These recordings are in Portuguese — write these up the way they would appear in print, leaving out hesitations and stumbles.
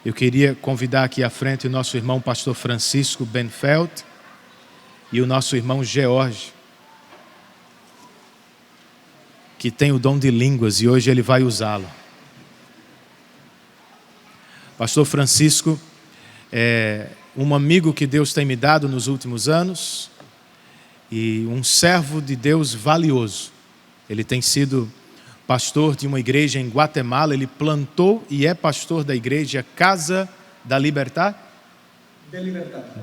Eu queria convidar aqui à frente o nosso irmão pastor Francisco Benfeld e o nosso irmão George, que tem o dom de línguas e hoje ele vai usá-lo. Pastor Francisco é um amigo que Deus tem me dado nos últimos anos e um servo de Deus valioso. Ele tem sido pastor de uma igreja em Guatemala, ele plantou e é pastor da igreja Casa da Libertad?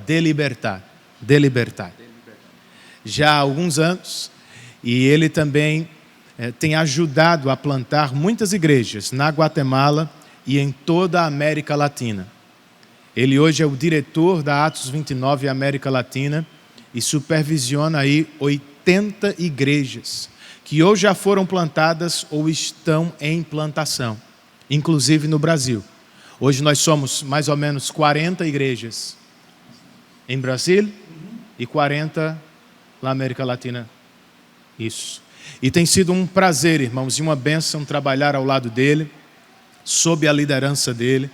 De Libertad. Já há alguns anos, e ele também tem ajudado a plantar muitas igrejas na Guatemala e em toda a América Latina. Ele hoje é o diretor da Atos 29 América Latina e supervisiona aí 80 igrejas que ou já foram plantadas ou estão em plantação, inclusive no Brasil. Hoje nós somos mais ou menos 40 igrejas em Brasil e 40 na América Latina. Isso. E tem sido um prazer, irmãos, e uma bênção trabalhar ao lado dele, sob a liderança dele.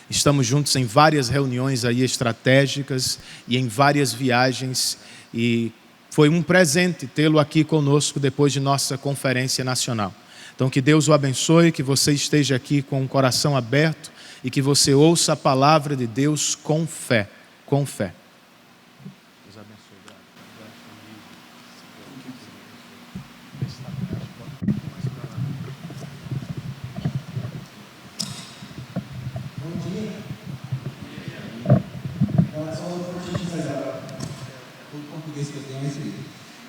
Estamos juntos em várias reuniões aí estratégicas e em várias viagens e foi um presente tê-lo aqui conosco depois de nossa conferência nacional. Então que Deus o abençoe, que você esteja aqui com o coração aberto e que você ouça a palavra de Deus com fé, com fé. Deus abençoe. Bom dia. That's all the Portuguese I got. Todo português que eu tenho é esse livro.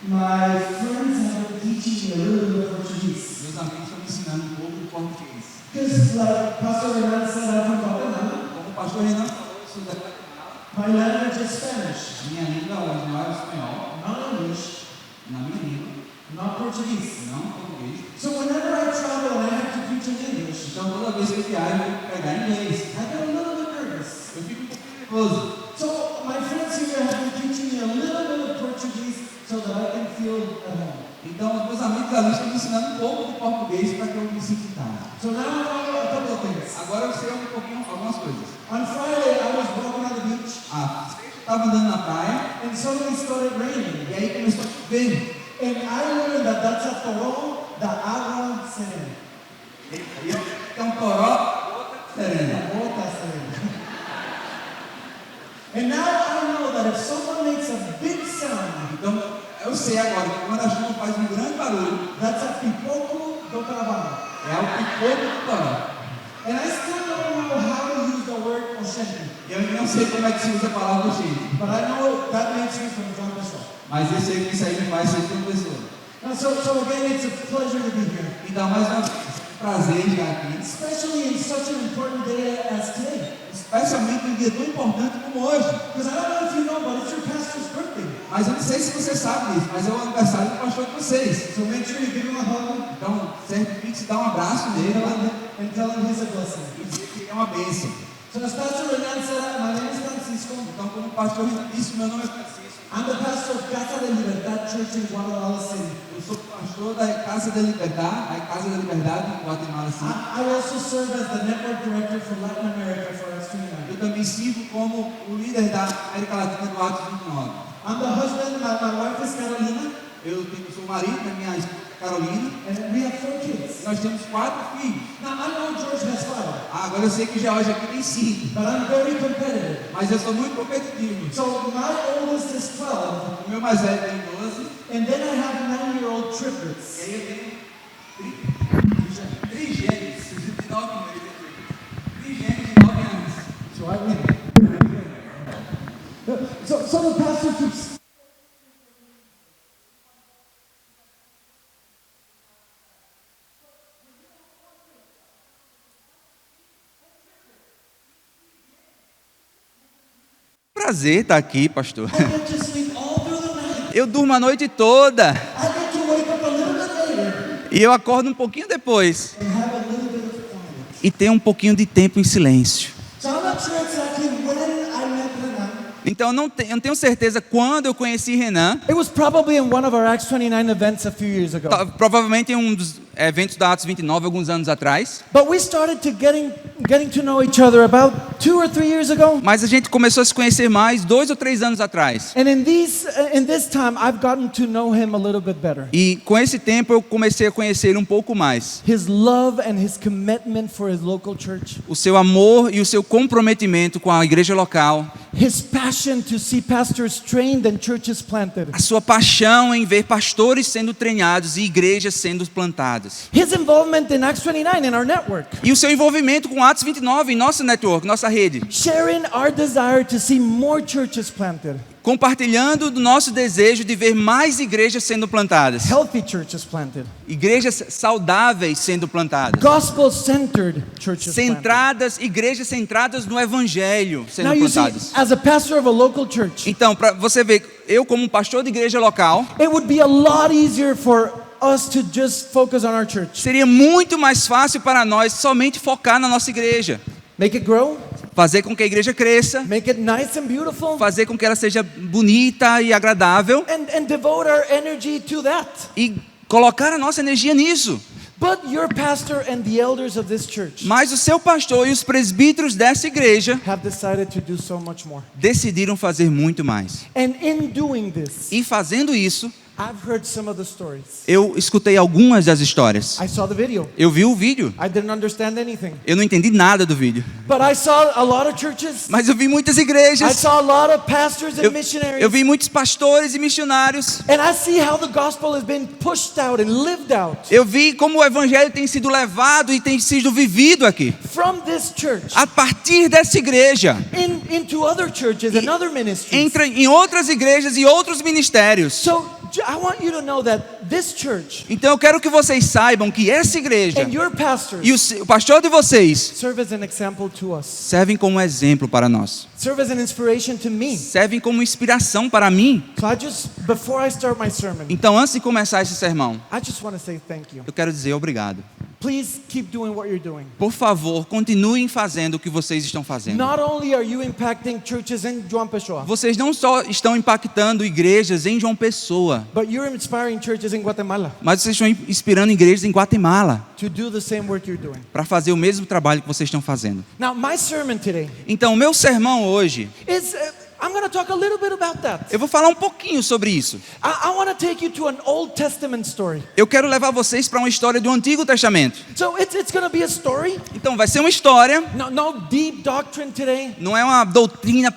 My friends have been teaching me a little bit of Portuguese. Meus amigos estão me ensinando um pouco de português. Because like Pastor Renan said, I'm from Guatemala. Como o pastor Renan falou, eu sou da Guatemala. My language is Spanish. Minha língua original é espanhol. Not English. Na minha língua. Not Portuguese. Não português. So whenever I travel, I have to preach in English. Então toda vez que eu viajo, eu tenho que pregar em inglês. I get a little bit nervous. Eu fico um pouco nervoso. So my friends here have been teaching me a little bit of Portuguese so that I can feel at home. Então os meus amigos ali estão me ensinando um pouco de português para que eu me sinta em casa. So now I know a couple of things. Agora eu sei um pouquinho algumas coisas. On Friday I was walking on the beach. Estava andando na praia and suddenly started raining. E aí começou a chover. And I learned that that's a toró da água serena. É um toró serena. And now I know that if someone makes a big sound, então eu sei agora que quando a chuva faz um grande barulho, that's a pipoco do trabalho. É o pipoco do toró. And I still don't know how to use the word oxente. Eu não sei como é que se usa a palavra oxente. But I know that makes me from João Pessoa. Mas eu sei que isso aí me faz ser João Pessoa. So again, it's a pleasure to be here. Então mais uma vez, prazer de estar aqui. Especially in such an important day as today. Especialmente um dia tão importante como hoje. Because I don't know if you know, but it's your pastor's birthday. Mas eu não sei se você sabe disso, mas é o aniversário do pastor de vocês. So make sure you give him a hug. Então, certifique-se, dá um abraço nele and tell him he's a blessing. E dizer que ele é uma bênção. So as Pastor Renan said, my name is Francisco. Então, como o pastor Renan disse, meu nome é Francisco. I'm the pastor of Casa de Libertad Church in Guatemala City. Eu sou pastor da Casa de Libertad, a Casa da Liberdade em Guatemala City. I also serve as the network director for Latin America for Acts 29. Eu também sirvo como o líder da América Latina do Atos 29. I'm the husband, my wife is Carolina. Eu sou o marido da minha esposa Carolina. And we have 4 kids. Nós temos 4 filhos. Now I know George has 5. Agora eu sei que George aqui tem 5. But I'm very competitive. Mas eu sou muito competitivo. So my oldest is 12. O meu mais velho tem 12. And then I have 9-year-old triplets. E aí eu tenho trigêmeos de 9 meses. Trigêmeos de 9 anos. So I win. So the pastor keeps. Prazer estar aqui, pastor. Eu durmo a noite toda. E eu acordo um pouquinho depois. E tenho um pouquinho de tempo em silêncio. Então eu não tenho certeza quando eu conheci Renan. It was probably in one of our Acts 29 events a few years ago. Provavelmente em um dos eventos da Atos 29 alguns anos atrás. But we started to getting to know each other about 2 or 3 years ago. Mas a gente começou a se conhecer mais 2 ou 3 anos atrás. And in this time, I've gotten to know him a little bit better. E com esse tempo eu comecei a conhecer ele um pouco mais. His love and his commitment for his local church. O seu amor e o seu comprometimento com a igreja local. His passion to see pastors trained and churches planted. A sua paixão em ver pastores sendo treinados e igrejas sendo plantadas. His involvement in Acts 29 in our network. E o seu envolvimento com Atos 29 em nosso network, nossa rede. Sharing our desire to see more churches planted. Compartilhando do nosso desejo de ver mais igrejas sendo plantadas. Healthy churches planted. Igrejas saudáveis sendo plantadas. Gospel-centered churches planted. Igrejas centradas no evangelho sendo Now you see, plantadas. as a pastor of a local church, Então, para você ver, eu como um pastor de igreja local, it would be a lot easier for us to just focus on our church. seria muito mais fácil para nós somente focar na nossa igreja. Make it grow, Fazer com que a igreja cresça, make it nice and beautiful, fazer com que ela seja bonita e agradável and devote our energy to that. e colocar a nossa energia nisso. But your pastor and the elders of this church Mas o seu pastor e os presbíteros dessa igreja have decided to do so much more. decidiram fazer muito mais. And in doing this, E fazendo isso, I've heard some of the stories. eu escutei algumas das histórias. I saw the video. Eu vi o vídeo. I didn't understand anything. Eu não entendi nada do vídeo. But I saw a lot of churches. Mas eu vi muitas I igrejas. saw a lot of pastors and Eu missionaries. vi muitos pastores e missionários. And I see how the gospel has been pushed out and lived out Eu vi como o evangelho tem sido levado e tem sido vivido aqui. from this church A partir dessa igreja. into other churches and other ministries. Entra em outras igrejas e outros ministérios. So I want you to know that this church Então eu quero que vocês saibam que essa igreja and your pastors e o pastor de vocês serve as an example to us. servem como exemplo para nós. Serve as an inspiration to me. Servem como inspiração para mim. So before I start my sermon, Então antes de começar esse sermão, I just want to say thank you. eu quero dizer obrigado. Please keep doing what you're doing. Por favor, continuem fazendo o que vocês estão fazendo. Not only are you impacting churches in João Pessoa, Vocês não só estão impactando igrejas em João Pessoa, but you're inspiring churches in Guatemala mas vocês estão inspirando igrejas em Guatemala to do the same work you're doing. para fazer o mesmo trabalho que vocês estão fazendo. Now, my sermon today Então, o meu sermão hoje, is I'm going to talk a little bit about that. eu vou falar um pouquinho sobre isso. I want to take you to an Old Testament story. Eu quero levar vocês para uma história do Antigo Testamento. So it's going to be a story. Então, vai ser uma história, No deep doctrine today, não é uma doutrina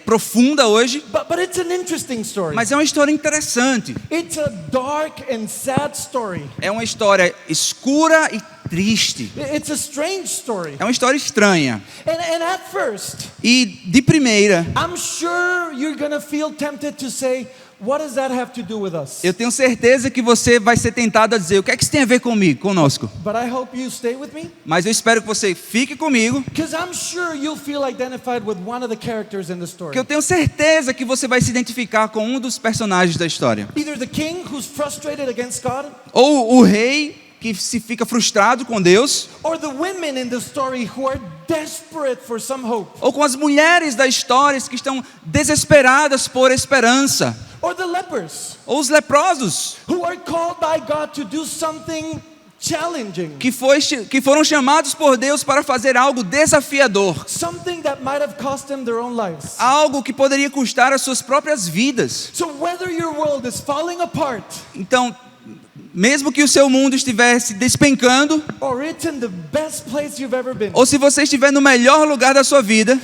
profunda hoje, but it's an interesting story. mas é uma história interessante. It's a dark and sad story. É uma história escura e triste. It's a strange story. É uma história estranha. And at first, E de primeira, I'm sure you're going to feel tempted to say, what does that have to do with us? eu tenho certeza que você vai ser tentado a dizer, o que é que isso tem a ver conosco? But I hope you stay with me, Mas eu espero que você fique comigo, because I'm sure you'll feel identified with one of the characters in the story. que eu tenho certeza que você vai se identificar com um dos personagens da história. Either the king who's frustrated against God, Ou o rei que se fica frustrado com Deus, or the women in the story who are desperate for some hope, ou com as mulheres da história que estão desesperadas por esperança, or the lepers ou os leprosos who are called by God to do something challenging, que foram chamados por Deus para fazer algo desafiador, something that might have cost them their own lives. algo que poderia custar as suas próprias vidas. So whether your world is falling apart Então, mesmo que o seu mundo estivesse despencando, or it's in the best place you've ever been, ou se você estiver no melhor lugar da sua vida,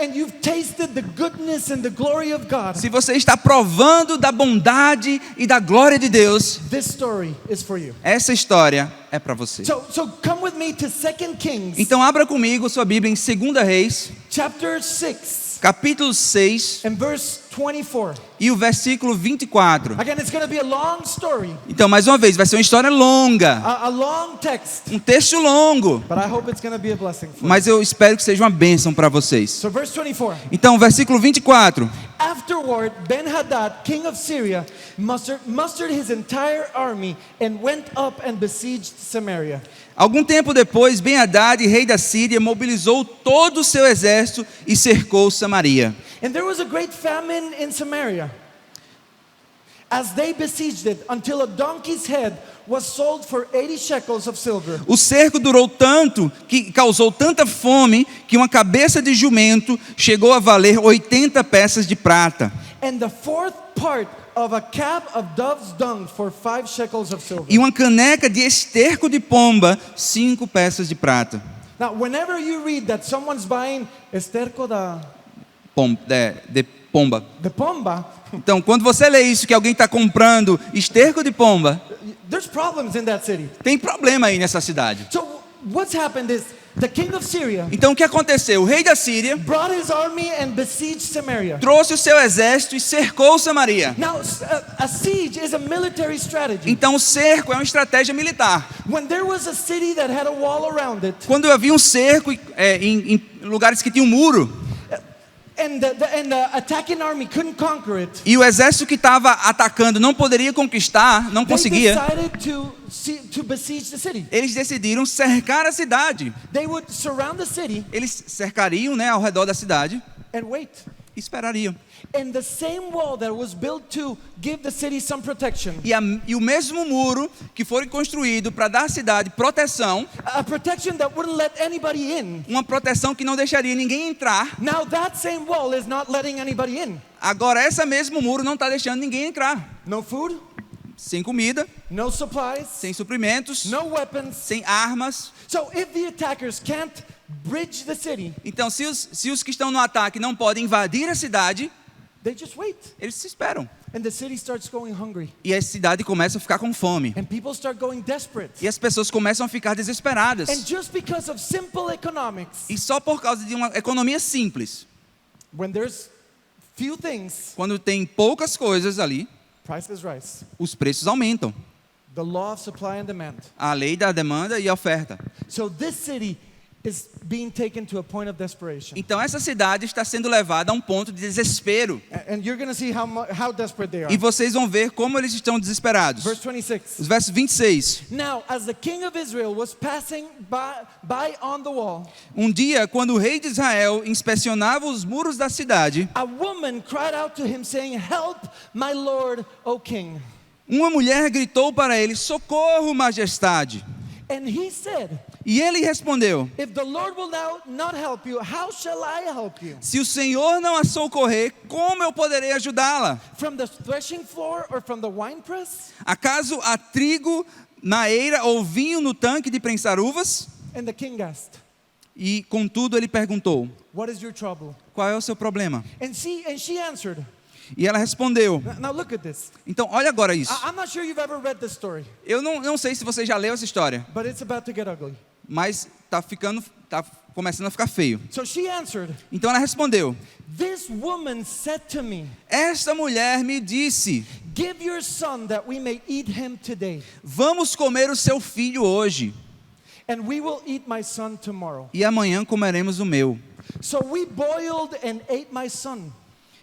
and you've tasted the goodness and the glory of God, se você está provando da bondade e da glória de Deus, this story is for you. essa história é para você. So come with me to 2 Kings, Então abra comigo sua Bíblia em 2 Reis, chapter 6, capítulo 6 and verse 24. e o versículo 24. Again, it's going to be a long story, Então, mais uma vez, vai ser uma história longa, a long text, um texto longo, but I hope it's going to be a blessing for you. mas eu espero que seja uma bênção para vocês. So verse 24. Então, versículo 24. Afterward, Ben-Hadad, king of Syria, mustered his entire army and went up and besieged Samaria. Algum tempo depois, Ben-Hadad, rei da Síria, mobilizou todo o seu exército e cercou Samaria. And there was a great famine in Samaria. as they besieged it until a donkey's head was sold for 80 shekels of silver. O cerco durou tanto, que causou tanta fome, que uma cabeça de jumento chegou a valer 80 peças de prata. And the fourth part of a cab of dove's dung for 5 shekels of silver. E uma caneca de esterco de pomba, 5 peças de prata. Now, whenever you read that someone's buying esterco De pomba. de pomba, Então, quando você lê isso, que alguém está comprando esterco de pomba, there's problems in that city. tem problema aí nessa cidade. So what's happened is the king of Syria Então, o que aconteceu? O rei da Síria brought his army and besieged Samaria. trouxe o seu exército e cercou Samaria. Now, a siege is a military strategy. Então, o cerco é uma estratégia militar. When there was a city that had a wall around it, Quando havia um cerco em lugares que tinham um muro, and the attacking army couldn't conquer it, e o exército que estava atacando não poderia conquistar, não they conseguia, decided to besiege the city. eles decidiram cercar a cidade. They would surround the city Eles cercariam, né, ao redor da cidade and wait. e esperariam. And the same wall that was built to give the city some protection, E o mesmo muro que foi construído para dar à cidade proteção, a protection that wouldn't let anybody in. uma proteção que não deixaria ninguém entrar. Now that same wall is not letting anybody in. Agora, esse mesmo muro não está deixando ninguém entrar. No food, Sem comida, no supplies, sem suprimentos, no weapons. sem armas. So if the attackers can't bridge the city, Então, se os que estão no ataque não podem invadir a cidade, they just wait. eles se esperam. And the city starts going hungry. E a cidade começa a ficar com fome. And people start going desperate. E as pessoas começam a ficar desesperadas. And just because of simple economics, E só por causa de uma economia simples. when there's few things, Quando tem poucas coisas ali, prices rise. os preços aumentam. The law of supply and demand. A lei da demanda e a oferta. So this city is being taken to a point of desperation. Então essa cidade está sendo levada a um ponto de desespero. And you're going to see how desperate they are. E vocês vão ver como eles estão desesperados. Verse 26. Os versos 26. Now, as the king of Israel was passing by on the wall, Um dia, quando o rei de Israel inspecionava os muros da cidade, a woman cried out to him saying, "Help, my lord, O king." uma mulher gritou para ele: "Socorro, majestade." And he said, E ele respondeu: "If the Lord will now not help you, how shall I help you? "Se o Senhor não a socorrer, como eu poderei ajudá-la? From the threshing floor or from the winepress?" Acaso há trigo na eira ou vinho no tanque de prensar uvas?" And the king asked, E contudo ele perguntou: "What is your trouble?" "Qual é o seu problema?" And she answered. E ela respondeu. Now look at this. Então, olha agora isso. I'm not sure you've ever read this story, Eu não sei se você já leu essa história, but it's about to get ugly. mas tá começando a ficar feio. So she answered, Então ela respondeu: "This woman said to me, "Esta mulher me disse: give your son that we may eat him today, Vamos comer o seu filho hoje, and we will eat my son tomorrow." e amanhã comeremos o meu. So we boiled and ate my son.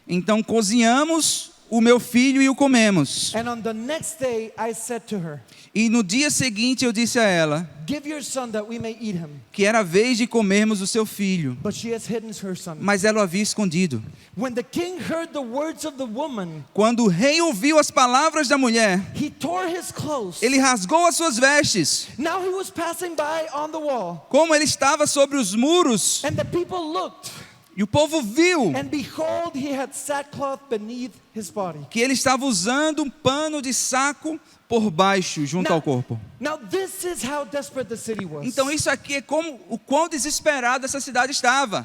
Então cozinhamos o meu filho e o comemos. And on the next day I said to her, E no dia seguinte eu disse a ela give your son that we may eat him. que era a vez de comermos o seu filho, But she has hidden her son. mas ela o havia escondido. When the king heard the words of the woman, Quando o rei ouviu as palavras da mulher, he tore his clothes. ele rasgou as suas vestes. Now he was passing by on the wall, Como ele estava sobre os muros, and the people looked, e o povo viu and behold, he had sackcloth beneath his body. que ele estava usando um pano de saco por baixo, junto ao corpo. Now this is how desperate the city was. Então isso aqui é como o quão desesperado essa cidade estava.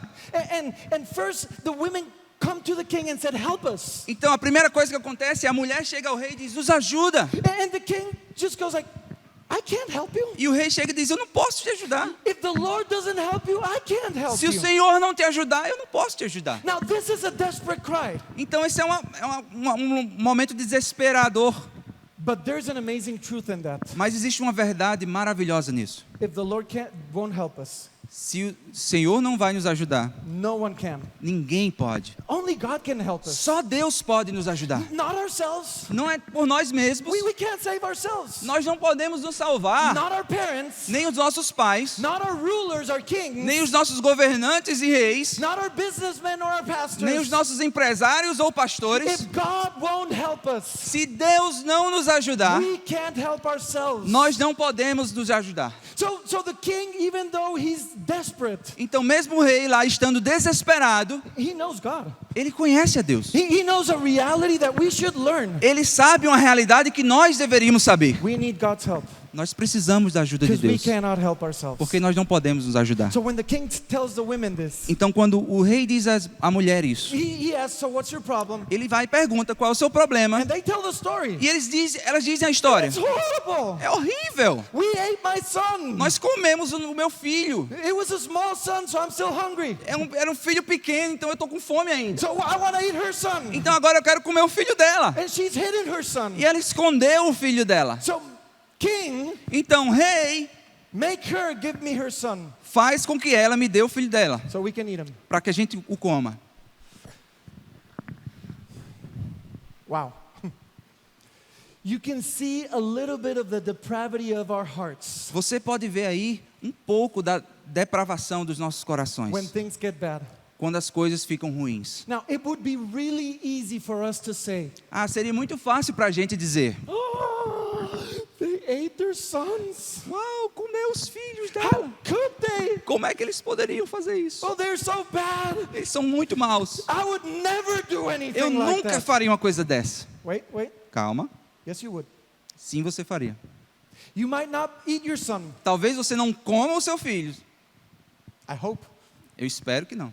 And first the women come to the king and said, "Help us." Então a primeira coisa que acontece é a mulher chega ao rei e diz: "Nos ajuda." And the king just goes like, "I can't help you. E o rei chega e diz: "Eu não posso te ajudar. If the Lord doesn't help you, I can't help Se o you." Senhor não te ajudar, eu não posso te ajudar." Now this is a desperate cry. Então esse é um momento desesperador. But there's an amazing truth in that. Mas existe uma verdade maravilhosa nisso. If the Lord won't help us, Se o Senhor não vai nos ajudar, no one can. ninguém pode. Only God can help us. Só Deus pode nos ajudar. Not ourselves. Não é por nós mesmos. We can't save ourselves. Nós não podemos nos salvar. Not our parents. Nem os nossos pais. Not our rulers, our kings. Nem os nossos governantes e reis. Not our businessmen or our pastors. Nem os nossos empresários ou pastores. If God won't help us, Se Deus não nos ajudar, we can't help ourselves. nós não podemos nos ajudar. So the king, even though he's desperate, Então, mesmo o rei lá estando desesperado, he knows God. ele conhece a Deus. He knows a reality that we should learn. Ele sabe uma realidade que nós deveríamos saber. We need God's help Nós precisamos da ajuda de because we Deus, cannot help ourselves. porque nós não podemos nos ajudar. So when the king tells the women this, Então, quando o rei diz à mulher isso, he asks, so what's your problem? ele vai e pergunta qual é o seu problema. And they tell the story. E elas dizem a história. It's horrible. É horrível. We ate my son. Nós comemos o meu filho. It was a small son, so I'm still hungry. Era um filho pequeno, então eu estou com fome ainda. So I want to eat her son. Então agora eu quero comer o filho dela. And she's hidden her son. E ela escondeu o filho dela. So king, Então, rei, make her give me her son faz com que ela me dê o filho dela, so we can eat him. para que a gente o coma. Wow. You can see a little bit of the depravity of our hearts Você pode ver aí um pouco da depravação dos nossos corações, when things get bad. quando as coisas ficam ruins. Now, it would be really easy for us to say, Seria muito fácil para a gente dizer: oh, they ate their sons. uau, comeu os filhos How dela. could they? Como é que eles poderiam fazer isso? Oh, they're so bad. Eles são muito maus. I would never do anything Eu like nunca that. faria uma coisa dessa. Wait. Calma. Yes, you would. Sim, você faria. You might not eat your son. Talvez você não coma o seu filho. I hope. Eu espero que não.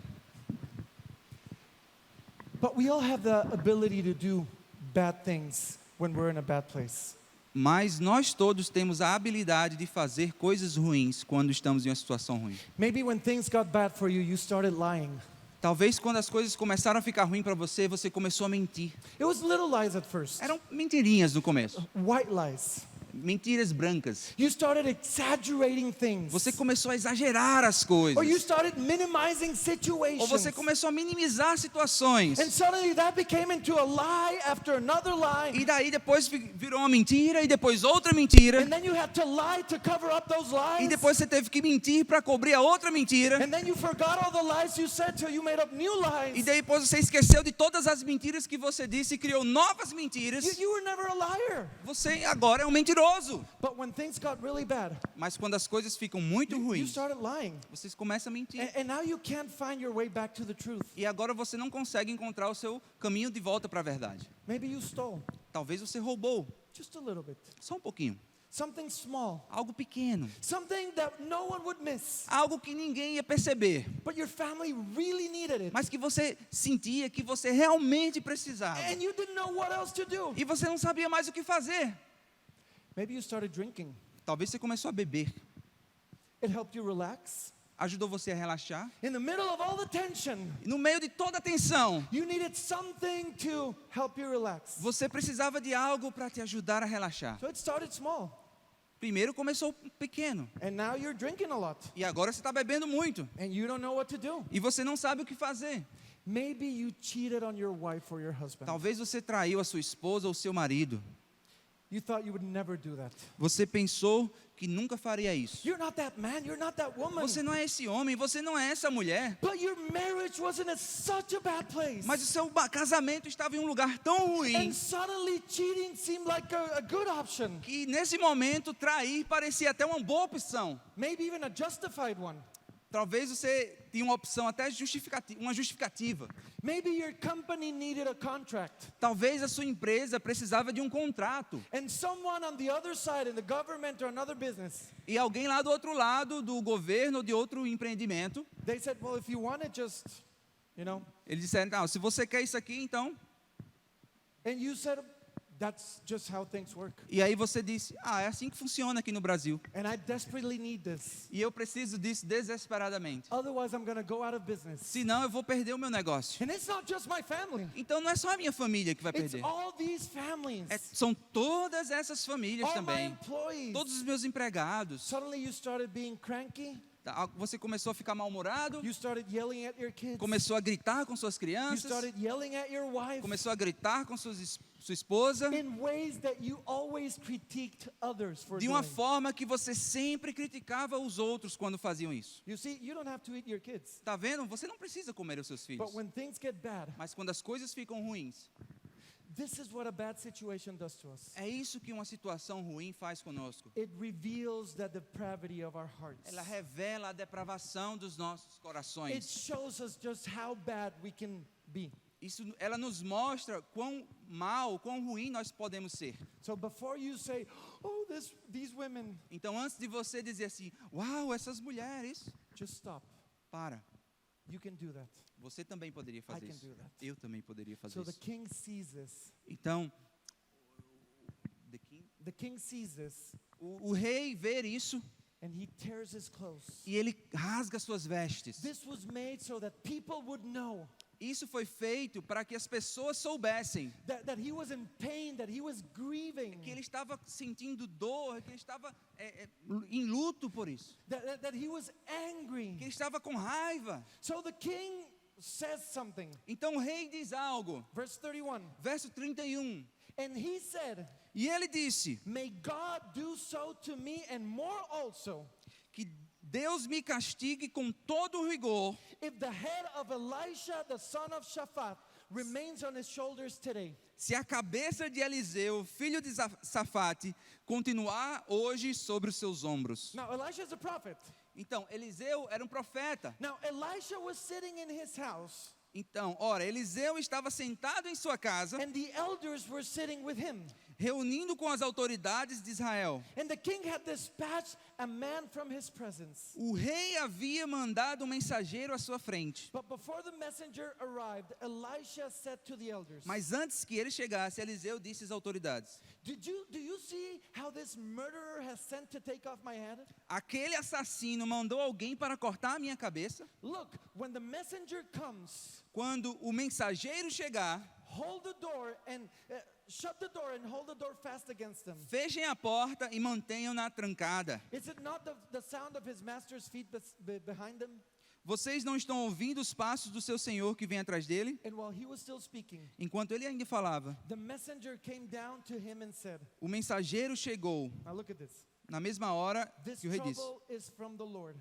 But we all have the ability to do bad things when we're in a bad place. Mas nós todos temos a habilidade de fazer coisas ruins quando estamos em uma situação ruim. Maybe when things got bad for you, you started lying. Talvez quando as coisas começaram a ficar ruins para você, você começou a mentir. It was little lies at first. Eram mentirinhas no começo. White lies. Mentiras brancas. You started exaggerating things. Você começou a exagerar as coisas. Or you started minimizing situations. Ou você começou a minimizar situações. And suddenly that became into a lie after another lie. E daí depois virou uma mentira e depois outra mentira. And then you had to lie to cover up those lies. E depois você teve que mentir para cobrir a outra mentira. And then you forgot all the lies you said till you made up new lies. E depois você esqueceu de todas as mentiras que você disse e criou novas mentiras. You were never a liar. Você agora é um mentiroso. But when things got really bad, Mas quando as coisas ficam muito you ruins, started lying. vocês começam a mentir. And now you can't find your way back to the truth. E agora você não consegue encontrar o seu caminho de volta para a verdade. Maybe you stole Talvez você roubou, just a little bit. só um pouquinho. Something small. Algo pequeno. Something that no one would miss. Algo que ninguém ia perceber. But your family really needed it. Mas que você sentia que você realmente precisava. And you didn't know what else to do. E você não sabia mais o que fazer. Maybe you started drinking. Talvez você começou a beber. It helped you relax. Ajudou você a relaxar. In the middle of all the tension, E no meio de toda a tensão, you needed something to help you relax. você precisava de algo para te ajudar a relaxar. So it started small. Primeiro começou pequeno. And now you're drinking a lot. E agora você está bebendo muito. And you don't know what to do. E você não sabe o que fazer. Maybe you cheated on your wife or your husband. Talvez você traiu a sua esposa ou seu marido. You thought you would never do that. Você pensou que nunca faria isso. You're not that man, you're not that woman. Você não é esse homem, você não é essa mulher. But your marriage wasn't at such a bad place. Mas o seu casamento estava em um lugar tão And ruim suddenly cheating seemed like a good option. que nesse momento trair parecia até uma boa opção. Maybe even a justified one. Talvez você tinha uma opção até uma justificativa. Maybe your company needed a contract. Talvez a sua empresa precisava de um contrato. And someone on the other side in the government or another business, E alguém lá do outro lado, do governo ou de outro empreendimento, they said, well, if you want it, just, eles disseram, não, se você quer isso aqui, então... and you said, that's just how things work. E aí você disse, é assim que funciona aqui no Brasil. And I desperately need this. E eu preciso disso desesperadamente. Otherwise, I'm going to go out of business. Senão eu vou perder o meu negócio. And it's not just my family. Então não é só a minha família que vai It's perder. all these families. São todas essas famílias All my também. employees. Todos os meus empregados. Suddenly you started being cranky. Você começou a ficar mal-humorado, You started yelling at your kids. começou a gritar com suas You crianças, started yelling at your wife começou a gritar com sua esposa, in ways that you always critiqued others for de uma doing. forma que você sempre criticava os outros quando faziam isso. You see, you don't have to eat your kids. Tá vendo? Você não precisa comer os seus filhos. But when things get bad, Mas quando as coisas ficam ruins, this is what a bad situation does to us. é isso que uma situação ruim faz conosco. It reveals the depravity of our hearts. Ela revela a depravação dos nossos It corações. shows us just how bad we can be. Ela nos mostra quão mal, quão ruim nós podemos ser. So before you say, "Oh, these women," Então, antes de você dizer assim, uau, essas mulheres, just stop. para. You can do that. Você também poderia fazer I can isso. do that. Eu também poderia fazer So the isso. king sees this. Então, The king sees this, o rei vê isso and he tears his clothes. e ele rasga suas vestes. This was made so that people would know Isso foi feito para que as pessoas soubessem that he was in pain, that he was grieving, que ele estava sentindo dor, que ele estava em luto por isso, that he was que angry. ele estava com raiva. So the king says something. Então o rei diz algo, Verse 31. verso 31, And he said, e ele disse "May God do so to me and more also, que Deus me castigue com todo o rigor if the head of Elisha, the son of Shaphat, remains on his shoulders today." se a cabeça de Eliseu, filho de Safate, continuar hoje sobre os seus ombros. Now, Elisha is a prophet. Então, Eliseu era um profeta. Now, Elisha was sitting in his house, Então, ora, Eliseu estava sentado em sua casa, and the elders were sitting with him. reunindo com as autoridades de Israel. And the king had dispatched a man from his presence. O rei havia mandado um mensageiro à sua frente. But before the messenger arrived, Elisha said to the elders, Mas antes que ele chegasse, Eliseu disse às autoridades: Do you see how this murderer has sent to take off my head? aquele assassino mandou alguém para cortar a minha cabeça. Look, when the messenger comes, Quando o mensageiro chegar, hold the door and shut the door and hold the door fast against them. fechem a porta e mantenham-na trancada. Is it not the sound of his master's feet behind them? Vocês não estão ouvindo os passos do seu senhor que vem atrás dele? And while he was still speaking, Enquanto ele ainda falava, the messenger came down to him and said, o mensageiro chegou. now look at this. Na mesma hora This que o rei disse: trouble is from the Lord.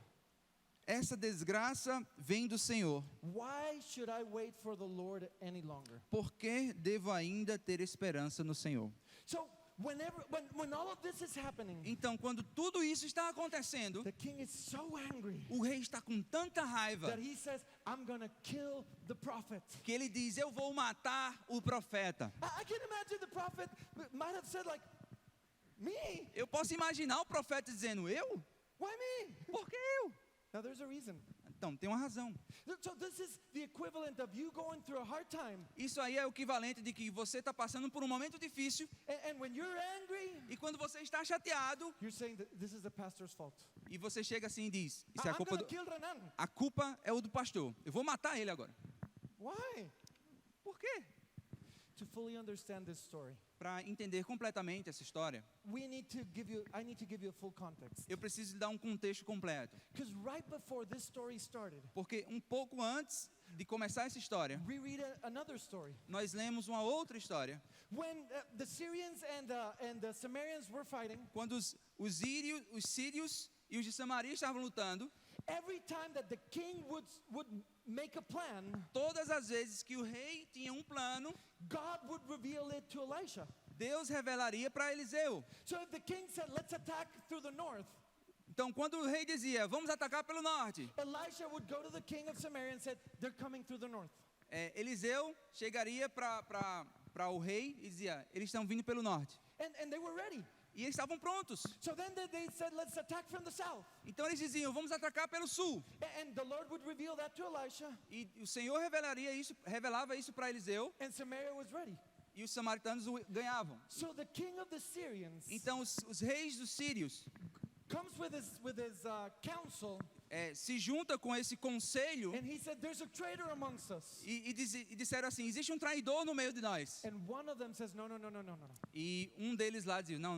essa desgraça vem do Senhor. Why should I wait for the Lord any longer? Por que devo ainda ter esperança no Senhor? So when all of this is happening, Então, quando tudo isso está acontecendo, the king is so angry o rei está com tanta raiva that he says, I'm gonna kill the prophet. que ele diz: eu vou matar o profeta. I can imagine the prophet might have said like, me? Eu posso imaginar o profeta dizendo: eu? Why me? Por que eu? Now there's a reason. Então, tem uma razão. So this is the equivalent of you going through a hard time. Isso aí é o equivalente de que você está passando por um momento difícil And when you're angry, e quando você está chateado you're saying that this is the pastor's fault. e você chega assim e diz: isso é a I'm culpa gonna do... kill Renan. A culpa é o do pastor. Eu vou matar ele agora. Why? Por quê? To fully understand this story, Para entender completamente essa história, I need to give you a full context. eu preciso lhe dar um contexto completo. Because right before this story started, Porque um pouco antes de começar essa história, we read another story. nós lemos uma outra história. When the Syrians and the Samaritans were fighting, Quando os sírios e os de Samaria estavam lutando, every time that the king would make a plan, todas as vezes que o rei tinha um plano, God would reveal it to Elisha. Deus revelaria para Eliseu. So if the king said, let's attack through the north, Então, quando o rei dizia: vamos atacar pelo norte, Elisha would go to the king of Samaria and said, they're coming through the north. Eliseu chegaria para o rei e dizia: eles estão vindo pelo norte. And they were ready. E eles estavam prontos. So then they said, let's attack from the south. Então eles diziam: vamos atacar pelo sul. And the Lord would reveal that to Elisha, E o Senhor revelava isso para Eliseu, and Samaria was ready. e os samaritanos ganhavam. So the king of the Syrians Então os reis dos sírios comes with his council, se junta com esse conselho and he said, there's a traitor amongst us. e disseram assim: existe um traidor no meio de nós. And one of them says, no. E um deles lá dizia: não.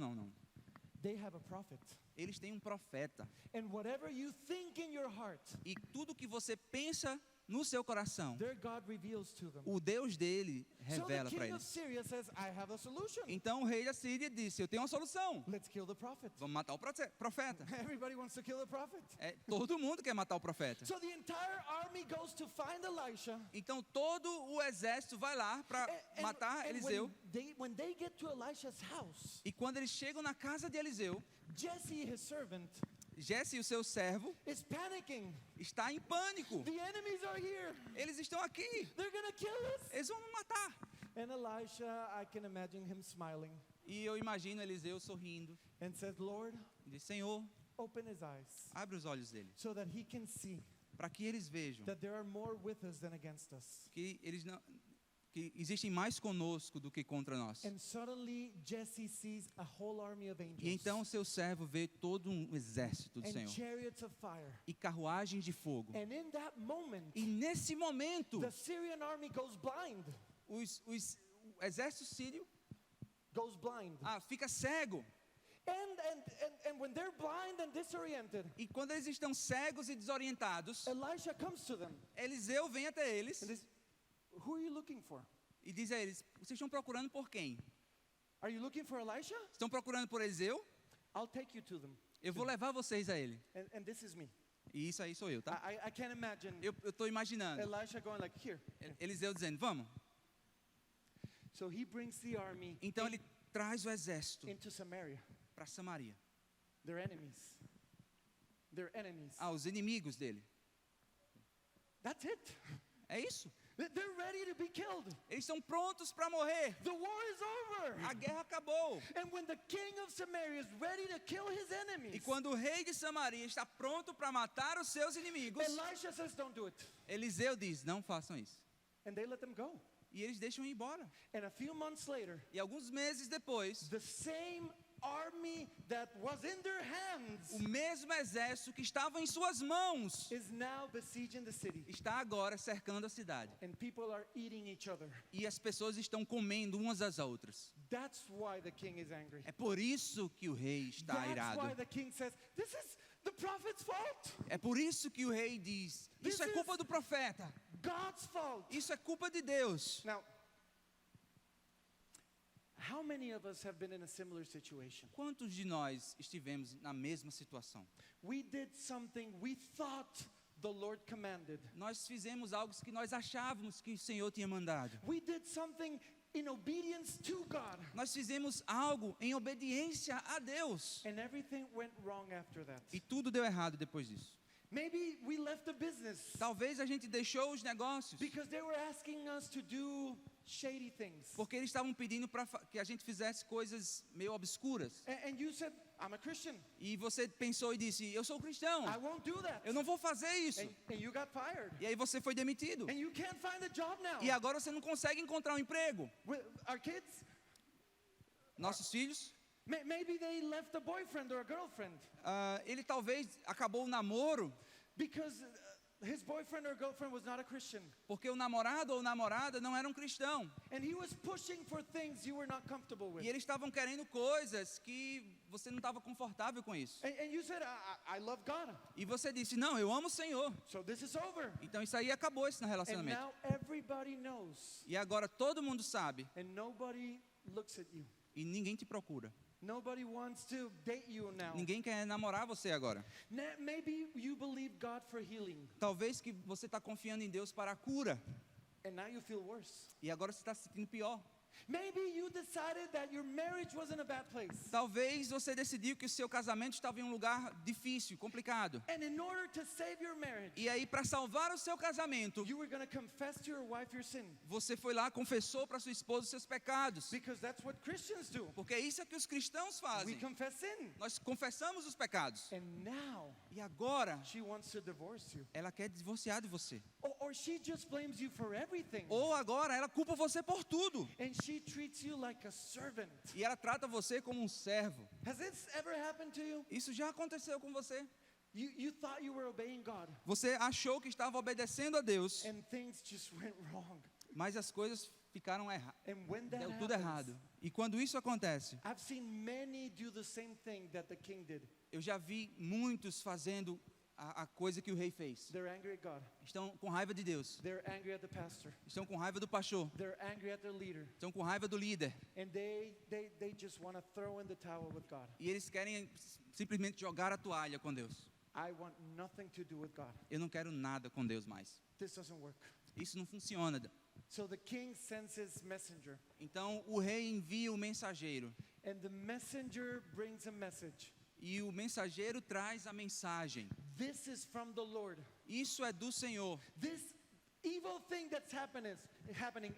they have a prophet. Eles têm um profeta. And whatever you think in your heart, E tudo que você pensa no seu coração, their God reveals to them. o Deus dele So the revela para king of eles. Syria says, I have a solution. Então o rei da Síria disse: eu tenho uma solução. Let's kill the prophet. Vamos matar o profeta. Everybody wants to kill the prophet. Todo mundo quer matar o profeta. So the entire army goes to find Elisha. Então todo o exército vai lá para matar Eliseu. When they get to Elisha's house, E quando eles chegam na casa de Eliseu, Jesse, his servant, Jesse, o seu servo, is panicking. está em pânico. The enemies are here. Eles estão aqui. They're gonna kill us. Eles vão me matar. And Elisha, I can imagine him smiling E eu imagino Eliseu sorrindo. and says, Lord, E diz: Senhor, open his eyes abre os olhos dele, so that he can see para que eles vejam that there are more with us than against us. que eles não, que existem mais conosco do que contra nós. And suddenly Jesse sees a whole army of angels E então seu servo vê todo um exército do and Senhor chariots of fire. e carruagens de fogo. And in that moment, E nesse momento, the Syrian army goes blind. o exército sírio Goes blind. fica cego. And when they're blind and disoriented, E quando eles estão cegos e desorientados, Elisha comes to them Eliseu vem até eles and says, who are you looking for? e diz a eles: vocês estão procurando por quem? Are you looking for Elisha? Estão procurando por Eliseu? I'll take you to them. Eu vou levar vocês a ele. And this is me. E isso aí sou eu, tá? I can't imagine Eu estou imaginando Elisha going like, here. Eliseu dizendo: vamos. So he brings the army Então ele traz o exército into Samaria. para Samaria. They're enemies. They're enemies. Os inimigos dele. That's it. É isso. They're ready to be killed. Eles estão prontos para morrer. The war is over. A guerra acabou. And when the king of Samaria is ready to kill his E enemies, quando o rei de Samaria está pronto para matar os seus inimigos, Elisha says, don't do it. Eliseu diz: não façam isso. And they let them go. E eles deixam ir embora. And a few months later, E alguns meses depois, the same army that was in their hands o mesmo exército que estava em suas mãos is now besieging the city. está agora cercando a cidade. And people are eating each other. E as pessoas estão comendo umas às outras. That's why the king is angry. É por isso que o rei está That's why irado. the king says, this is the prophet's fault. É por isso que o rei diz: isso é culpa do profeta. God's fault. Isso é culpa de Deus. Now, how many of us have been in a similar situation? Quantos de nós estivemos na mesma situação? We did something we thought the Lord commanded. Nós fizemos algo que nós achávamos que o Senhor tinha mandado. We did something in obedience to God. Nós fizemos algo em obediência a Deus. And everything went wrong after that. E tudo deu errado depois disso. Maybe we left the business Talvez a gente deixou os negócios because they were asking us to do shady things. porque eles estavam pedindo para que a gente fizesse coisas meio obscuras. And you said, I'm a Christian. E você pensou e disse: eu sou cristão, I won't do that. eu não vou fazer isso. And you got fired. E aí você foi demitido. And you can't find a job now. E agora você não consegue encontrar um emprego. Our kids, Nossos filhos, maybe they left a boyfriend or a girlfriend ele talvez acabou o namoro because his boyfriend or girlfriend was not a Christian. porque o namorado ou namorada não era um cristão. And he was pushing for things you were not comfortable with. E eles estavam querendo coisas que você não estava confortável com isso. And you said, I love God. E você disse: não, eu amo o Senhor. So this is over. Então isso aí acabou, esse And relacionamento. now everybody knows. E agora todo mundo sabe And nobody looks at you. e ninguém te procura. Nobody wants to date you now. Ninguém quer namorar você agora. Maybe you believe God for healing. Talvez que você está confiando em Deus para a cura. And now you feel worse. E agora você está se sentindo pior. Maybe you decided that your marriage was in a bad place. Talvez você decidiu que o seu casamento estava em um lugar difícil, complicado. And in order to save your marriage, E aí, para salvar o seu casamento, you were going to confess to your wife your sin. você foi lá, confessou para sua esposa os seus pecados. Because that's what Christians do. Porque isso é que os cristãos We fazem. confess sin. Nós confessamos os pecados. And now E agora, she wants to divorce you. ela quer divorciar de você. Or she just blames you for everything. Ou agora, ela culpa você por tudo. And she treats you like a servant. E ela trata você como um servo. Has this ever happened to you? Isso já aconteceu com você. You thought you were obeying God, Você achou que estava obedecendo a Deus, and things just went wrong. mas as coisas ficaram errados. And when that Deu tudo happens, errado. E quando isso acontece, I've seen many do the same thing that the king did. eu já vi muitos fazendo a coisa que o rei fez. They're angry at God. Estão com raiva de Deus. They're angry at the pastor. Estão com raiva do pastor. They're angry at their leader. Estão com raiva do líder. And they just want to throw in the towel with God. E eles querem simplesmente jogar a toalha com Deus. I want nothing to do with God. Eu não quero nada com Deus mais. This doesn't work. Isso não funciona. So the king sends his messenger. Então o rei envia o mensageiro. And the messenger brings a message. E o mensageiro traz a mensagem. This is from the Lord. Isso é do Senhor. This evil thing that's happening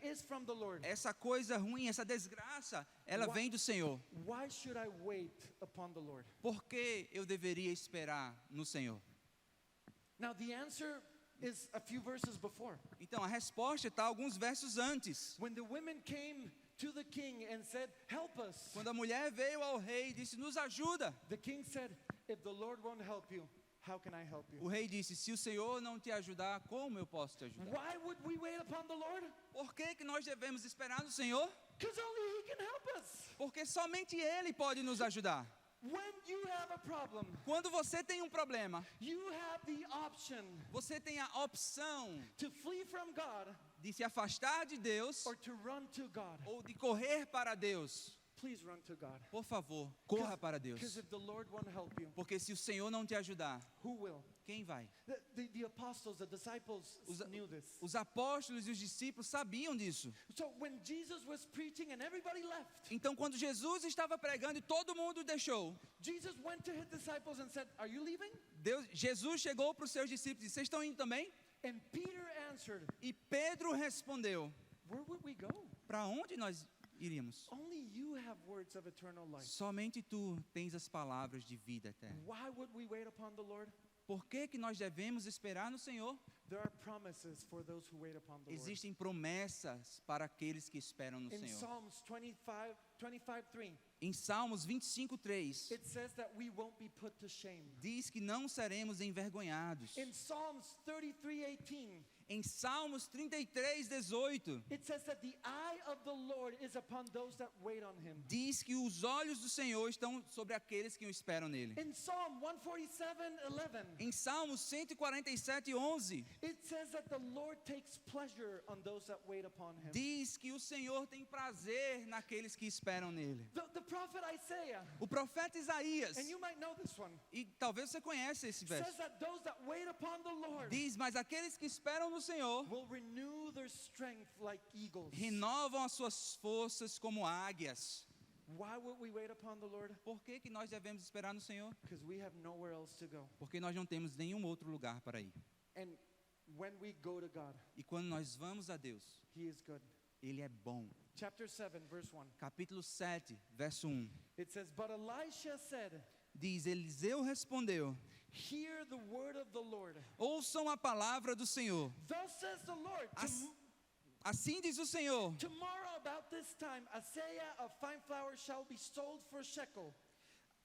is from the Lord. Essa coisa ruim, essa desgraça, ela vem do Senhor. Why should I wait upon the Lord? Por que eu deveria esperar no Senhor? Now the answer is a few verses before. Então a resposta está alguns versos antes. When the women came to the king and said, "Help us." Quando a mulher veio ao rei e disse, nos ajuda. The king said, "If the Lord won't help you, how can I help O you?" rei disse, se o Senhor não te ajudar, como eu posso te ajudar? Why would we wait upon the Lord? Por que nós devemos esperar no Senhor? Because only he can help us. Porque somente Ele pode nos ajudar. When you have a problem, Quando você tem um problema, you have the option você tem a opção to flee from God de se afastar de Deus or to run to God. ou de correr para Deus. Please run to God. Por favor, corra para Because Deus. if the Lord won't help you, Porque se o Senhor não te ajudar, who will? quem vai? The apostles, the disciples Os, knew this. os apóstolos e os discípulos sabiam disso. So when Jesus was preaching and everybody left, Então quando Jesus estava pregando e todo mundo deixou, Jesus went to his disciples and said, "Are you leaving?" Jesus chegou para os seus discípulos e disse, vocês estão indo também? And Peter answered, E Pedro respondeu, "Where would we go? para onde nós iríamos? Only you have words of eternal life. Somente tu tens as palavras de vida eterna. Why would we wait upon the Lord? Por que nós devemos esperar no Senhor? There are promises for those who wait upon the Lord. Existem promessas para aqueles que esperam no In Senhor. Psalms 25:3, Em Salmos 25:3 it says that we won't be put to shame. diz que não seremos envergonhados. In Psalms 33:18, Em Salmos 33:18 it says that the eye of the Lord is upon those that wait on him. diz que os olhos do Senhor estão sobre aqueles que o esperam nele. In Psalm 147:11, Em Salmos 147:11 it says that the Lord takes pleasure on those that wait upon him. diz que o Senhor tem prazer naqueles que esperam nele. The prophet Isaiah, O profeta Isaías, and you might know this one, e talvez você conheça esse says verso, that those that wait upon the Lord diz, mas aqueles que esperam no Senhor will renew their strength like eagles. renovam as suas forças como águias. Why would we wait upon the Lord? Por que nós devemos esperar no Senhor? Because we have nowhere else to go. Porque nós não temos nenhum outro lugar para ir. And when we go to God, E quando nós vamos a Deus, He is good. Ele é bom. Chapter 7, verse 1. Capítulo 7, verso 1. It says, "But Elisha said, Diz, Eliseu respondeu, hear the word of the Lord. ouçam a palavra do Senhor. Thus says the Lord, Assim diz o Senhor, tomorrow about this time, a seah of fine flour shall be sold for a shekel.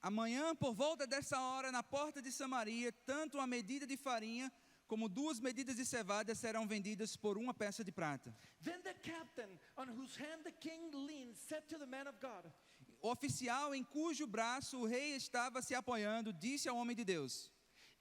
amanhã por volta dessa hora na porta de Samaria, tanto uma medida de farinha como 2 medidas de cevada serão vendidas por 1 peça de prata. Then the captain on whose hand the king leaned said to the man of God, O oficial em cujo braço o rei estava se apoiando disse ao homem de Deus,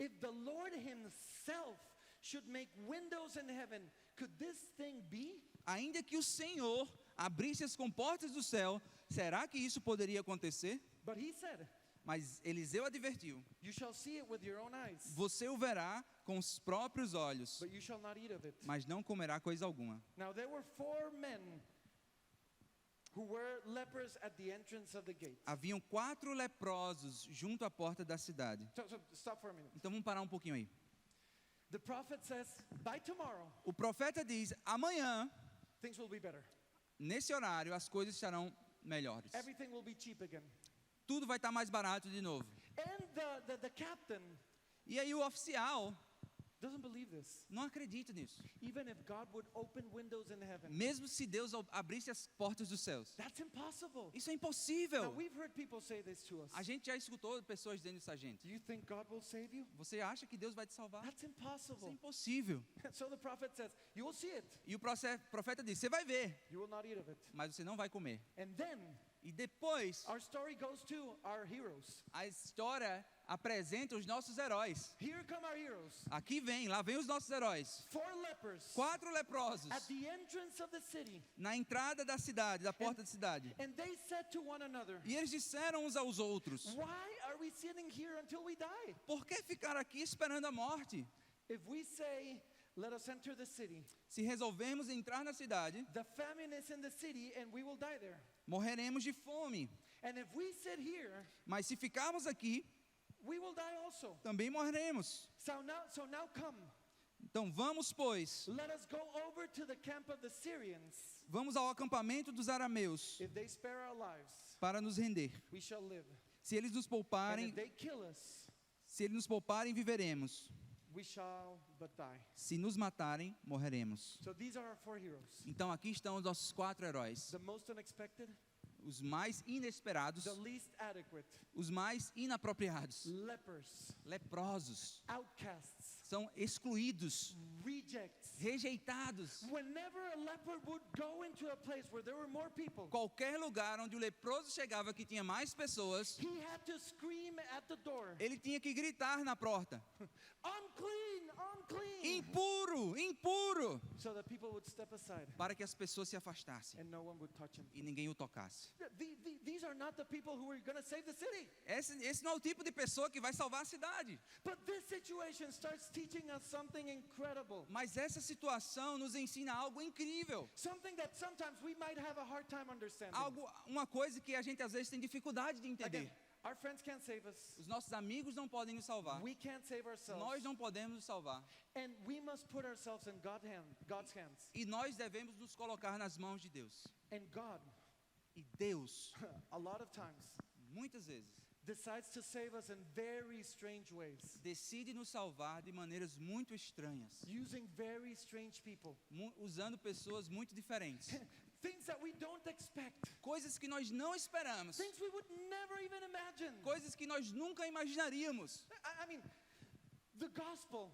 if the Lord himself should make windows in heaven, could this thing be? ainda que o Senhor abrisse as comportas do céu, será que isso poderia acontecer? But he said, Mas Eliseu advertiu, you shall see it with your own eyes, você o verá com os próprios olhos, but you shall not eat of it. mas não comerá coisa alguma. Now there were 4 men who were lepers at the entrance of the gate. Haviam 4 leprosos junto à porta da cidade. So stop for a minute. Então vamos parar um pouquinho aí. The prophet says, by tomorrow, O profeta diz, amanhã, things will be better. nesse horário, as coisas estarão melhores. Everything will be cheap again. Tudo vai estar mais barato de novo. And the captain, E aí o oficial, doesn't believe this. Não acredito nisso. Even if God would open windows in heaven, Mesmo se Deus abrisse as portas dos céus. that's impossible. Isso é Now, impossível. we've heard people say this to us. A gente já escutou pessoas dizendo isso a gente. Do you think God will save you? Você acha que Deus vai te salvar? That's Isso é impossible. impossível. So the prophet says, you will see it, E o profeta diz, você vai ver, you will not eat of it. mas você não vai comer. And then E depois, our story goes to our heroes. a história apresenta os nossos heróis. Here come our heroes. Aqui vem, lá vem os nossos heróis. 4 lepers 4 leprosos at the entrance of the city. na entrada da cidade, da porta da cidade. And they said to one another, E eles disseram uns aos outros, why are we sitting here until we die? por que ficar aqui esperando a morte? If we say, let us enter the city, Se resolvermos entrar na cidade, the famine is in the city and we will die there. morreremos de fome. And if we sit here, Mas se ficarmos aqui, we will die also. também morreremos. So now come, Então vamos, pois, let us go over to the camp of the Syrians. vamos ao acampamento dos arameus If they spare our lives, para nos render. we shall live. Se eles nos And pouparem, if they kill us, se eles nos pouparem, viveremos. we shall but die. Se nos matarem, morreremos. So these are our 4 heroes. Então aqui estão os nossos 4 heróis. The most unexpected, Os mais inesperados, the least adequate, os mais inapropriados. lepers, Leprosos. outcasts, São excluídos, rejects. rejeitados. Whenever a leper would go into a place where there were more people, Qualquer lugar onde o leproso chegava que tinha mais pessoas, he had to scream at the door, ele tinha que gritar na porta: unclean, unclean, impuro, impuro, so that people would step aside para que as pessoas se afastassem and no one would touch him. e ninguém o tocasse. These are not the people who are going to save the city. Esse não é o tipo de pessoa que vai salvar a cidade. But this situation starts teaching us something incredible. Mas essa situação nos ensina algo incrível. Something that sometimes we might have a hard time understanding. Uma coisa que a gente às vezes tem dificuldade de Again, entender. our friends can't save us. Os nossos amigos não podem nos salvar. We can't save ourselves. Nós não podemos nos salvar. And we must put ourselves in God's hands. E nós devemos nos colocar nas mãos de Deus. And God, E Deus, a lot of times, muitas vezes, decides to save us in very strange ways, decide nos salvar de maneiras muito estranhas, using very strange people. usando pessoas muito diferentes. Things that we don't expect. Coisas que nós não esperamos. Things we would never even imagine. Coisas que nós nunca imaginaríamos. I mean, the gospel,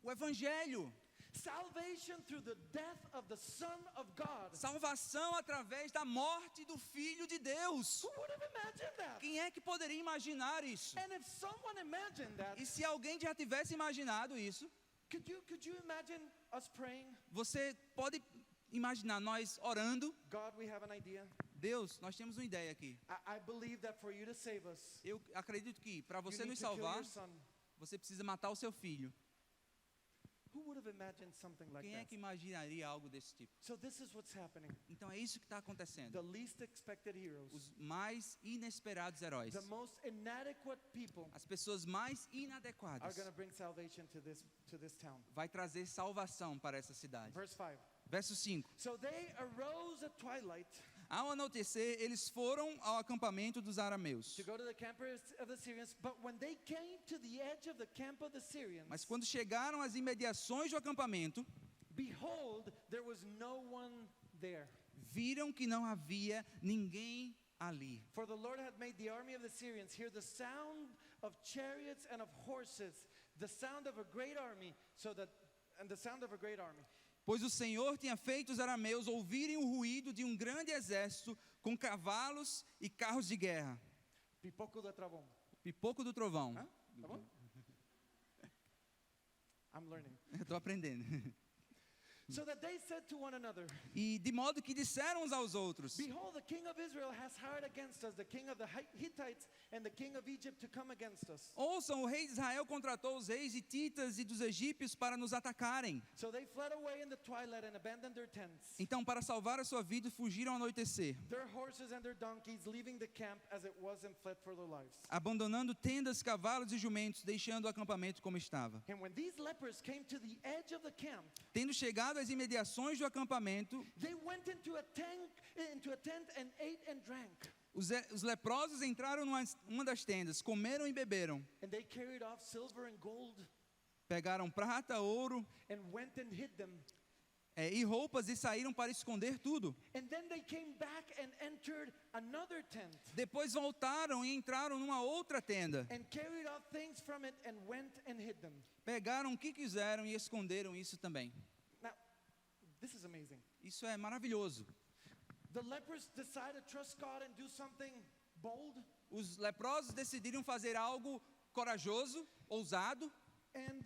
O Evangelho, salvation through the death of the Son of God. salvação através da morte do Filho de Deus. Who would have imagined that? Quem é que poderia imaginar isso? And if someone imagined that, E se alguém já tivesse imaginado isso, could you imagine us praying, você pode imaginar nós orando: God, we have an idea. Deus, nós temos uma ideia aqui. I believe that for you to save us, Eu acredito que para you você need nos to kill salvar, your son. você precisa matar o seu filho. Who would have imagined something like Quem é that? que imaginaria algo desse tipo? So this is what's happening. Então é isso que está acontecendo. The least expected heroes, Os mais inesperados heróis, the most inadequate people as pessoas mais are inadequadas, going to bring salvation to this town. vai trazer salvação para essa cidade. Verse 5. Verso 5. So they arose at twilight Ao anoitecer, eles foram ao acampamento dos arameus. to go to the camp of the Syrians, but when they came to the edge of the camp of the Syrians, Mas quando chegaram às imediações do acampamento, behold, there was no one there. viram que não havia ninguém ali. For the Lord had made the army of the Syrians hear the sound of chariots and of horses, the sound of a great army, and the sound of a great army. Pois o Senhor tinha feito os arameus ouvirem o ruído de um grande exército com cavalos e carros de guerra. Pipoco da travão. Pipoco do trovão. Hã? Tá bom? I'm learning. Eu estou aprendendo. So that they said to one another, E de modo que disseram uns aos outros: behold, the king of Israel has hired against us the king of the Hittites and the king of Egypt to come against us. Ouçam, o rei de Israel contratou os reis hititas e dos egípcios para nos atacarem. So they fled away in the twilight and abandoned their tents, Então, para salvar a sua vida, fugiram ao anoitecer, their horses and their donkeys, leaving the camp as it was and fled for their lives. abandonando tendas, cavalos e jumentos, deixando o acampamento como estava. And when these lepers came to the edge of the camp, Tendo chegado às imediações do acampamento, they went into a tent and ate and drank. os leprosos entraram numa das tendas, comeram e beberam. And they carried off silver and gold, pegaram prata, ouro and went and hid them. e roupas e saíram para esconder tudo. And then they came back and entered another tent Depois voltaram e entraram numa outra tenda. and carried off things from it and went and hid them. Pegaram o que quiseram e esconderam isso também. Now, this is amazing. Isso é maravilhoso. The lepers decided to trust God and do something bold, Os leprosos decidiram fazer algo corajoso, ousado, and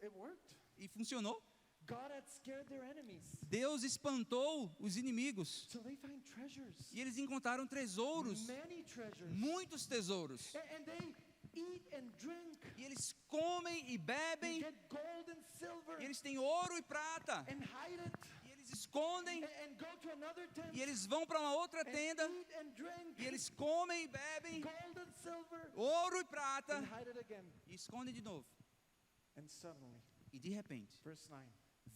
it worked. e funcionou. God had scared their enemies. Deus espantou os inimigos. So they find treasures. E eles encontraram tesouros, Many treasures. muitos tesouros. And they eat and drink. E eles comem e They bebem, get gold and silver e eles têm ouro e prata. and hide it. E eles escondem, And go to another tent. e eles vão para uma outra And tenda, eat and drink. e eles comem e bebem, Gold and silver. ouro e prata, And hide it again. e escondem de novo. And suddenly, E de repente, verse 9.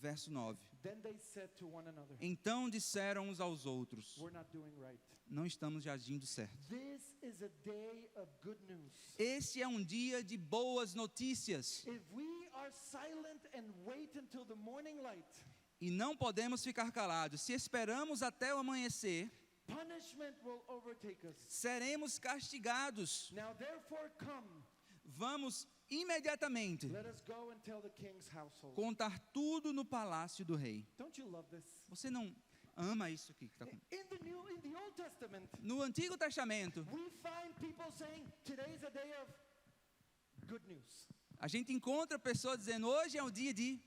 verso 9. Then they said to one another, Então disseram uns aos outros: we're not doing right. não estamos agindo certo. This is a day of good news. Este é um dia de boas notícias. If we are silent and wait until the morning light, E não podemos ficar calados. Se esperamos até o amanhecer, punishment will overtake us. seremos castigados. Now therefore come, Vamos imediatamente let us go and tell the king's household. contar tudo no palácio do rei. Don't you love this? Você não ama isso aqui que está com... In the Old Testament, No Antigo Testamento, we find people saying, today's a day of good news. a gente encontra pessoas dizendo: hoje é um dia de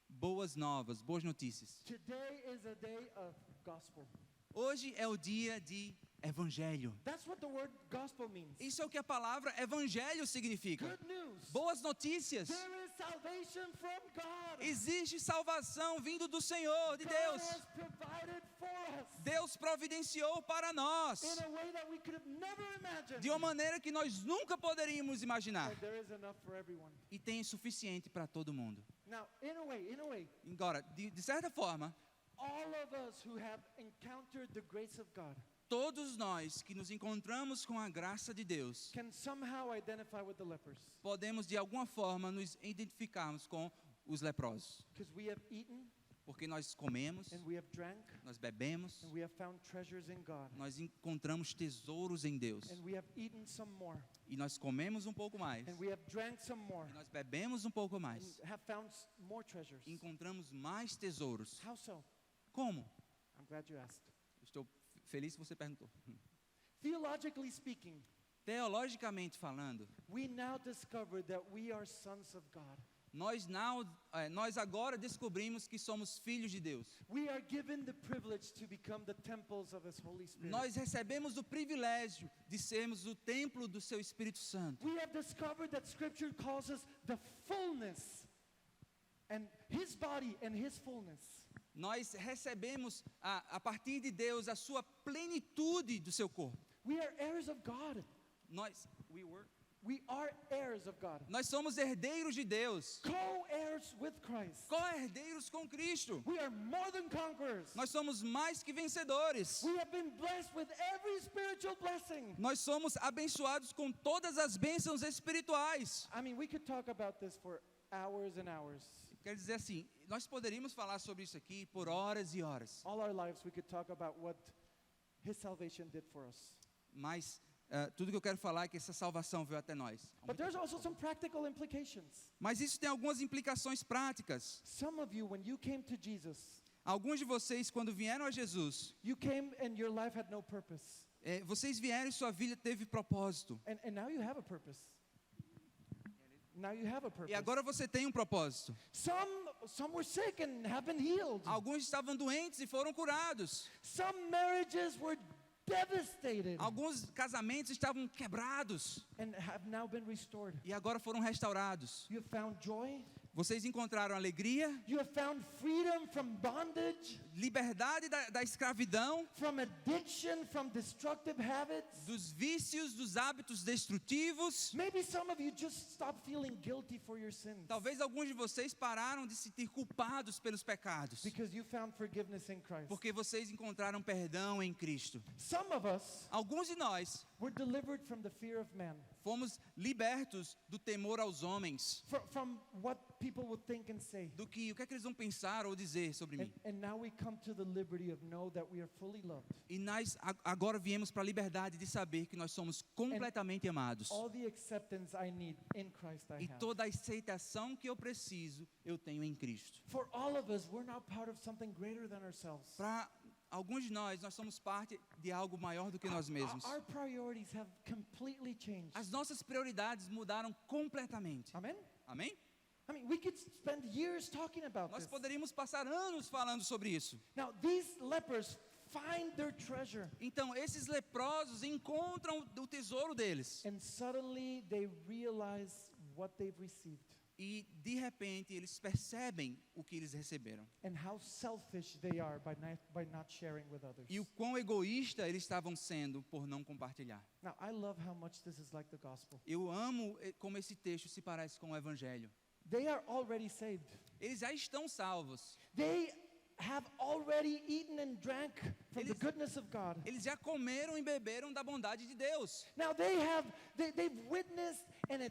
boas novas, boas notícias. Today is a day of gospel. Hoje é o dia de evangelho. That's what the word gospel means. Isso é o que a palavra evangelho significa. Good news. Boas notícias. There is salvation from God. Existe salvação vindo do Senhor, de God Deus. has provided for us Deus providenciou para nós in a way that we could have never imagined. de uma maneira que nós nunca poderíamos imaginar. And there is enough for everyone. E tem suficiente para todo mundo. Now, in a way, Agora, de certa forma, all of us who have encountered the grace of God todos nós que nos encontramos com a graça de Deus, can somehow identify with the lepers. podemos de alguma forma nos identificarmos com os leprosos. Because we have eaten Porque nós comemos, and we have drank nós bebemos, and we have found treasures in God. nós encontramos tesouros em Deus. And we have eaten some more. E nós comemos um pouco mais. And we have drank some more. E nós bebemos um pouco mais. And have found more treasures. Encontramos mais tesouros. How so? Como? I'm glad you asked. Estou feliz que você perguntou. Theologically speaking, Teologicamente falando, we now discover that we are sons of God. nós agora descobrimos que somos filhos de Deus. We are given the privilege to become the temples of His Holy Spirit. Nós recebemos o privilégio de sermos o templo do seu Espírito Santo. We have discovered that Scripture calls us the fullness and His body and His fullness. Nós recebemos a partir de Deus a sua plenitude do seu corpo. We are heirs of God. We are heirs of God. Nós somos herdeiros de Deus, Co-heirs with Christ. co-herdeiros com Cristo. We are more than conquerors. Nós somos mais que vencedores. We have been blessed with every spiritual blessing. Nós somos abençoados com todas as bênçãos espirituais. I mean, we could talk about this for hours and hours. Quer dizer assim, nós poderíamos falar sobre isso aqui por horas e horas. All our lives we could talk about what His salvation did for us. Mas tudo que eu quero falar é que essa salvação veio até nós. But there's also some practical implications. Mas isso tem algumas implicações práticas. Some of you, when you came to Jesus, Alguns de vocês, quando vieram a Jesus, you came and your life had no purpose. vocês vieram e sua vida teve propósito. And now you have a purpose. Now you have a purpose. E agora você tem um propósito. Some were sick and have been healed. Alguns estavam doentes e foram curados. Some marriages were devastated Alguns casamentos estavam quebrados and have now been restored. e agora foram restaurados. You have found joy. Vocês encontraram alegria, You have found freedom from bondage, liberdade da escravidão, from addiction, from destructive habits. dos vícios, dos hábitos destrutivos. Maybe some of you just stopped feeling guilty for your sins Talvez alguns de vocês pararam de se sentir culpados pelos pecados, because you found forgiveness in Christ. porque vocês encontraram perdão em Cristo. Some of us Alguns de nós were delivered from the fear of man. fomos libertos do temor aos homens, from what people would think and say. do que o que é que eles vão pensar ou dizer sobre mim. And now we come to the liberty of know that we are fully loved. E nós agora viemos para a liberdade de saber que nós somos completamente amados. All the acceptance I need in Christ I E have. toda a aceitação que eu preciso, eu tenho em Cristo. For all of us, we're now part of something greater than ourselves. Para alguns de nós somos parte de algo maior do que nós mesmos. Our priorities have completely changed. As nossas prioridades mudaram completamente. Amen? Amém? I mean, we could spend years talking about Nós this. poderíamos passar anos falando sobre isso. Now, these lepers find their treasure, Então, esses leprosos encontram o tesouro deles. and suddenly they realize what they've received E, de repente, eles percebem o que eles receberam. and how selfish they are by not sharing with others. E o quão egoísta eles estavam sendo por não compartilhar. Now, I love how much this is like the gospel. Eu amo como esse texto se parece com o Evangelho. They are already saved. Eles já estão salvos. They have already eaten and drank from the Eles- goodness of God. Eles já comeram e beberam da bondade de Deus. Now they've witnessed and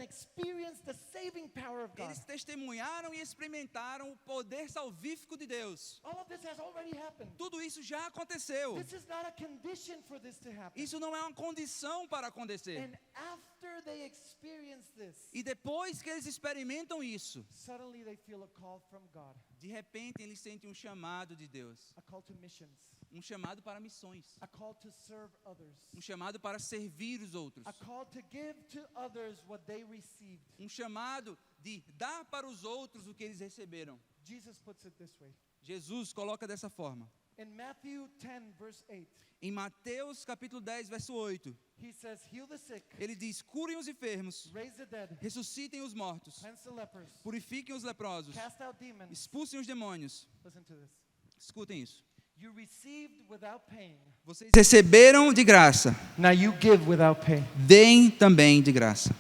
experienced the saving power of God. Eles testemunharam e experimentaram o poder salvífico de Deus. All of this has already happened. Tudo isso já aconteceu. This is not a condition for this to happen. Isso não é uma condição para acontecer. And after they experience this, E depois que eles experimentam isso, suddenly they feel a call from God, de repente eles sentem um chamado de Deus. a call to missions, Um chamado para missões. a call to serve others, Um chamado para servir os outros. a call to give to others what they received. Um chamado de dar para os outros o que eles receberam. Jesus puts it this way. Jesus coloca dessa forma. In Matthew 10, verse 8, Em Mateus capítulo 10, verso 8, he says, heal the sick, ele diz: curem os enfermos, raise the dead, ressuscitem os mortos, cleanse the lepers, purifiquem os leprosos, cast out demons. expulsem os demônios. Listen to this. Escutem isso. You received without paying. Vocês receberam de graça, Now you give without pay. deem também de graça.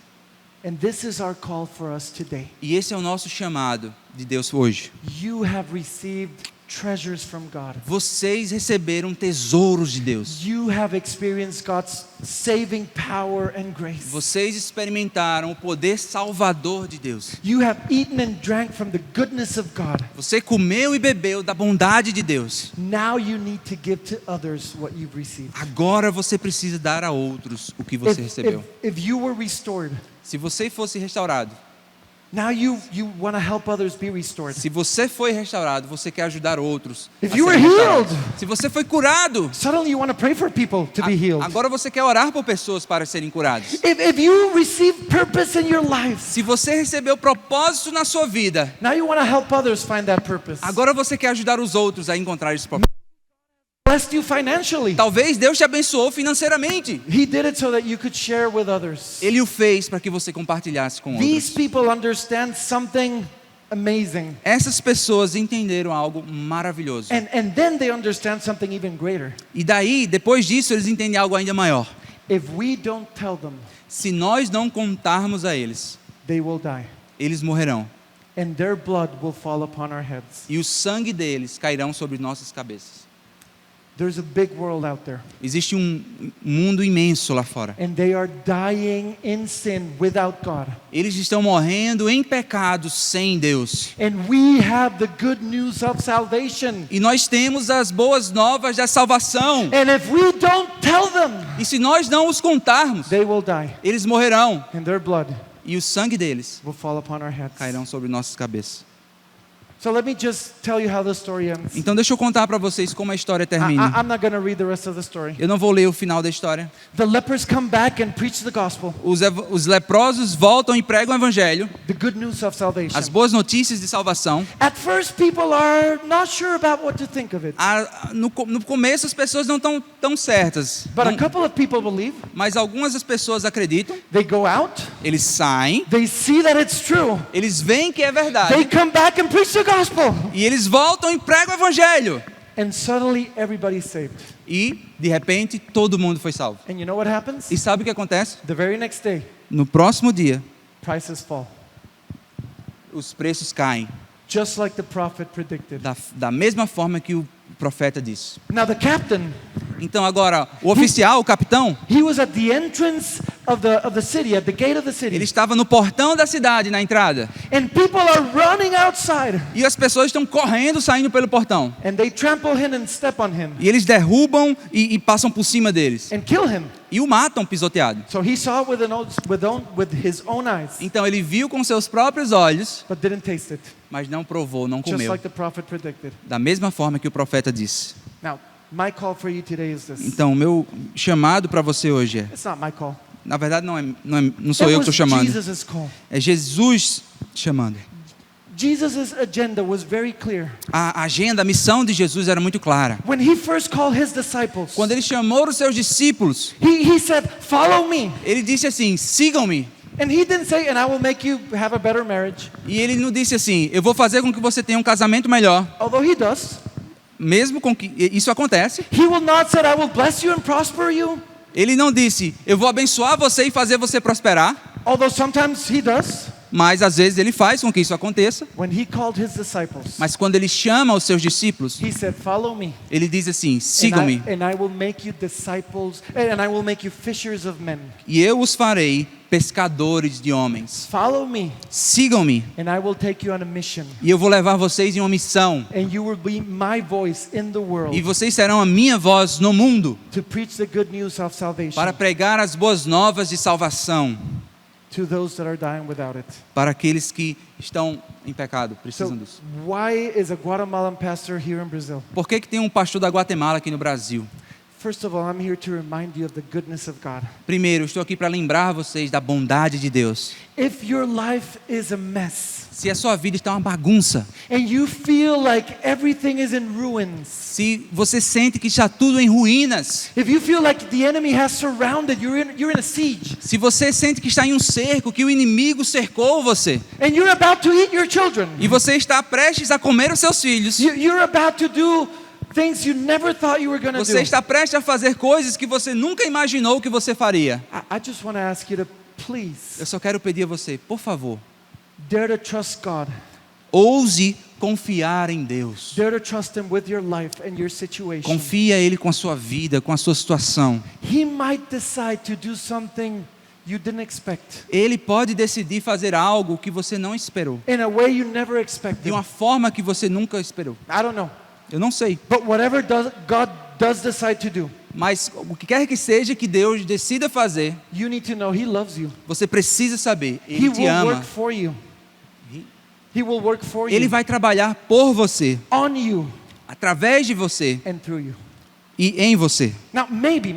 And this is our call for us today. E esse é o nosso chamado de Deus hoje. You have received treasures from God. Vocês receberam tesouros de Deus. You have experienced God's saving power and grace. Vocês experimentaram o poder salvador de Deus. You have eaten and drank from the goodness of God. Você comeu e bebeu da bondade de Deus. Now you need to give to others what you've received. Agora você precisa dar a outros o que você recebeu. If you were restored, Se você fosse restaurado, now you want to help others be restored. se você foi restaurado, você quer ajudar outros. If a you were serem restaurados. healed, Se você foi curado, suddenly you want to pray for people to be healed. agora você quer orar por pessoas para serem curadas. If you receive purpose in your life, Se você recebeu propósito na sua vida, now you want to help others find that purpose. agora você quer ajudar os outros a encontrar esse propósito. Blessed you financially. Talvez Deus te abençoou financeiramente. He did it so that you could share with others. Ele o fez para que você compartilhasse com These outros. people understand something amazing. Essas pessoas entenderam algo maravilhoso. And then they understand something even greater. E daí, depois disso, eles entendem algo ainda maior. If we don't tell them, Se nós não contarmos a eles, they will die. eles morrerão. And their blood will fall upon our heads. E o sangue deles cairão sobre nossas cabeças. There's a big world out there. Existe um mundo imenso lá fora. And they are dying in sin without God. Eles estão morrendo em pecado sem Deus. And we have the good news of salvation. E nós temos as boas novas da salvação. And if we don't tell them, E se nós não os contarmos, they will die. eles morrerão. And their blood E o sangue deles will fall upon our heads. cairão sobre nossas cabeças. So let me just tell you how the story ends. Então deixa eu contar para vocês como a história termina. I'm not going to read the rest of the story. Eu não vou ler o final da história. The lepers come back and preach the gospel, Os leprosos voltam e pregam o evangelho, the good news of salvation. as boas notícias de salvação. At first, people are not sure about what to think of it. No começo as pessoas não estão tão certas, But a couple of people believe. mas algumas das pessoas acreditam. They go out. Eles saem, They see that it's true. eles veem que é They verdade come back and preach the gospel. e eles voltam e pregam o evangelho. And suddenly, everybody's saved. E de repente todo mundo foi salvo. And you know what happens? E sabe o que acontece? The very next day, No próximo dia prices fall. os preços caem, Just like the prophet predicted. da mesma forma que o profeta disse. Now the captain, Então agora o oficial, o capitão, he was at the entrance of the city, at the gate of the city. Ele estava no portão da cidade, na entrada. And people are running outside. E as pessoas estão correndo, saindo pelo portão. And they trample him and step on him. E eles derrubam e passam por cima deles. And kill him. E o matam pisoteado. So he saw it with his own eyes. Então ele viu com seus próprios olhos, But didn't taste it. mas não provou, não Just comeu. like the prophet predicted. Da mesma forma que o profeta disse. Now, my call for you today is this. Então, o meu chamado para você hoje é... It's not my call. Na verdade, não sou eu que estou chamando. Jesus' call. É Jesus chamando. Jesus' agenda was very clear. A agenda, a missão de Jesus era muito clara. When he first called his disciples, Quando ele chamou os seus discípulos, he said, "Follow me." ele disse assim, sigam-me. And he didn't say, "And I will make you have a better marriage." E ele não disse assim, eu vou fazer com que você tenha um casamento melhor. Although he does. Mesmo com que isso acontece. He will not say, "I will bless you and prosper you." Ele não disse, eu vou abençoar você e fazer você prosperar. Although sometimes he does. Mas às vezes ele faz com que isso aconteça. When he called his disciples, Mas quando ele chama os seus discípulos, he said, "Follow me." ele diz assim, sigam-me. And I will make you disciples, and I will make you fishers of men. E eu os farei pescadores de homens. Follow me, Sigam-me. and I will take you on a mission. E eu vou levar vocês em uma missão. And you will be my voice in the world E vocês serão a minha voz no mundo to preach the good news of salvation para pregar as boas novas de salvação to those that are dying without it. para aqueles que estão em pecado, precisam So, disso. why is a Guatemalan pastor here in Brazil? Por que tem um pastor da Guatemala aqui no Brasil? First of all, I'm here to remind you of the goodness of God. Primeiro, eu estou aqui para lembrar vocês da bondade de Deus. If your life is a mess Se a sua vida está uma bagunça, and you feel like everything is in ruins, se você sente que está tudo em ruínas, if you feel like the enemy has surrounded you, you're in a siege, se você sente que está em um cerco, que o inimigo cercou você, and you're about to eat your children, e você está prestes a comer os seus filhos, you're about to do things you never thought you were going to do. você está prestes a fazer coisas que você nunca imaginou que você faria. I just want to ask you to please Eu só quero pedir a você, por favor, dare to trust God. ouse confiar em Deus. Dare to trust Him with your life and your situation. Confia Ele com a sua vida, com a sua situação. He might decide to do something you didn't expect, Ele pode decidir fazer algo que você não esperou, in a way you never de expected. uma forma que você nunca esperou. I don't know. Eu não sei, But whatever God does decide to do, mas o que quer que seja que Deus decida fazer, you need to know He loves you. você precisa saber, He Ele te will ama. work for you. He will work for Ele you, vai trabalhar por você, on you, através de você and through you. e em você. Now, maybe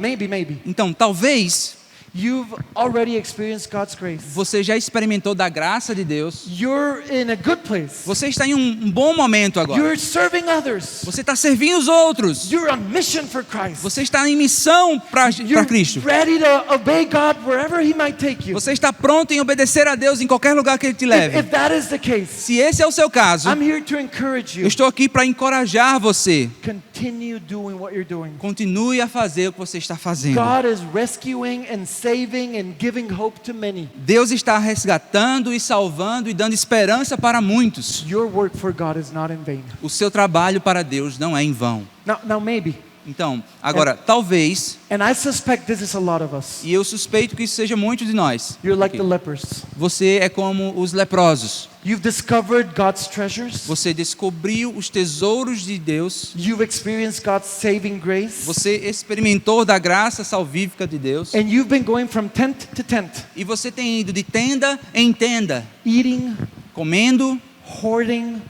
Então, talvez you've already experienced God's grace. você já experimentou da graça de Deus. You're in a good place. Você está em um bom momento agora. You're serving others. Você está servindo os outros. You're on mission for Christ. Você está em missão para You're Cristo. ready to obey God wherever He might take you. Você está pronto em obedecer a Deus em qualquer lugar que Ele te leve. If that is the case, Se esse é o seu caso, I'm here to encourage eu you. estou aqui para encorajar você. Continue doing what you're doing. Continue a fazer o que você está fazendo. God is rescuing and saving and giving hope to many. Deus está resgatando e salvando e dando esperança para muitos. Your work for God is not in vain. O seu trabalho para Deus não é em vão. Now maybe, Então, agora, talvez, and I suspect this is a lot of us. e eu suspeito que isso seja muito de nós, You're like aqui. the lepers. Você é como os leprosos. You've discovered God's treasures. Você descobriu os tesouros de Deus. You've experienced God's saving grace. Você experimentou da graça salvífica de Deus. And you've been going from tent to tent, E você tem ido de tenda em tenda, eating, comendo, hoarding,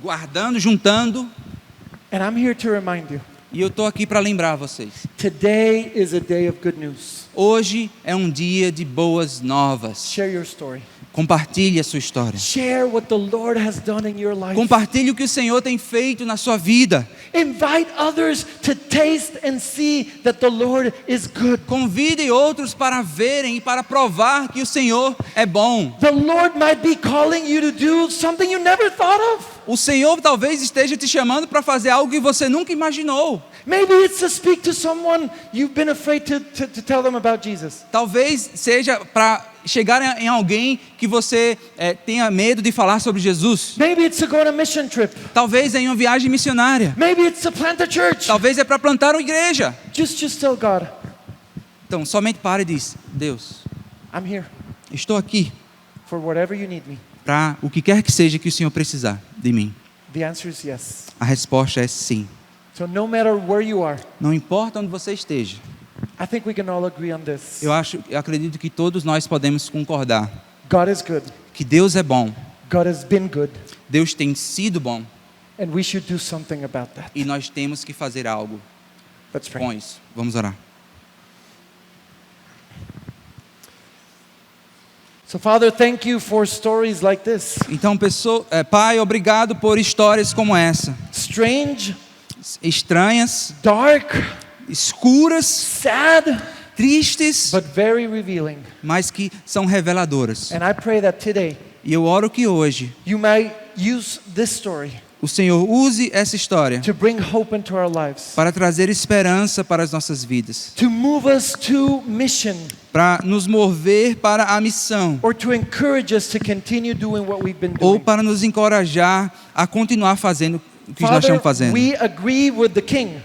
guardando, juntando. and I'm here to remind you. E eu estou aqui para lembrar vocês. Today is a day of good news. Hoje é um dia de boas novas. Share your story. Compartilhe a sua história. Share what the Lord has done in your life. Compartilhe o que o Senhor tem feito na sua vida. Invite others to taste and see that the Lord is good. Convide outros para verem e para provar que o Senhor é bom. The Lord might be calling you to do something you never thought of. O Senhor talvez esteja te chamando para fazer algo que você nunca imaginou. Maybe it's to speak to someone you've been afraid to tell them about Jesus. Talvez seja para chegar em alguém que você tenha medo de falar sobre Jesus. Maybe it's to go on a mission trip. Talvez em uma viagem missionária. Maybe it's to plant a church. Talvez é para plantar uma igreja. Just tell God, Então, somente pare e diz: Deus, I'm here Estou aqui for whatever you need me. para o que quer que seja que o Senhor precisar de mim. The answer is yes. A resposta é sim. So no matter where you are, Não importa onde você esteja. I think we can all agree on this. Eu acredito que todos nós podemos concordar God is good. que Deus é bom. God has been good. Deus tem sido bom And we should do something about that. e nós temos que fazer algo Let's pray. com isso. Vamos orar. So Father, thank you for stories like this. Então, Pai, obrigado por histórias como essa. Strange, Estranhas, dark, escuras, sad, tristes, but very revealing. mas que são reveladoras. And I pray that today E eu oro que hoje you might use this story o Senhor use essa história to bring hope into our lives, para trazer esperança para as nossas vidas, to move us to mission, para nos mover para a missão, or to encourage us to continue doing what we've been ou doing. para nos encorajar a continuar fazendo o que nós Father, estamos fazendo. we agree with the King.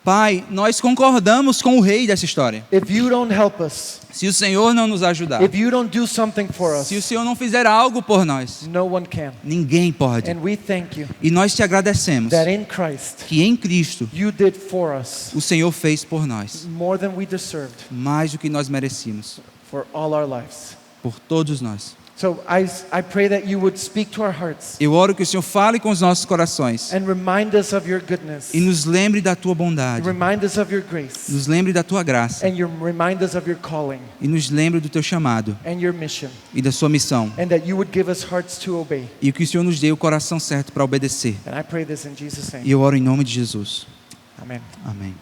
Pai, nós concordamos com o rei dessa história. If you don't help us, Se o Senhor não nos ajudar, if you don't do something for us, se o Senhor não fizer algo por nós, no one can. ninguém pode. And we thank you E nós te agradecemos that in Christ que em Cristo you did for us o Senhor fez por nós more than we deserved mais do que nós merecíamos, for all our lives. por todos nós. So I pray that you would speak to our hearts Eu oro que o Senhor fale com os nossos corações and remind us of your goodness, e nos lembre da tua bondade, remind us of your grace, nos lembre da tua graça and remind us of your calling e nos lembre do teu chamado and your mission, e da sua missão, and that you would give us hearts to obey. e que o Senhor nos dê o coração certo para obedecer. And I pray this in Jesus' E name. eu oro em nome de Jesus. Amen. Amém.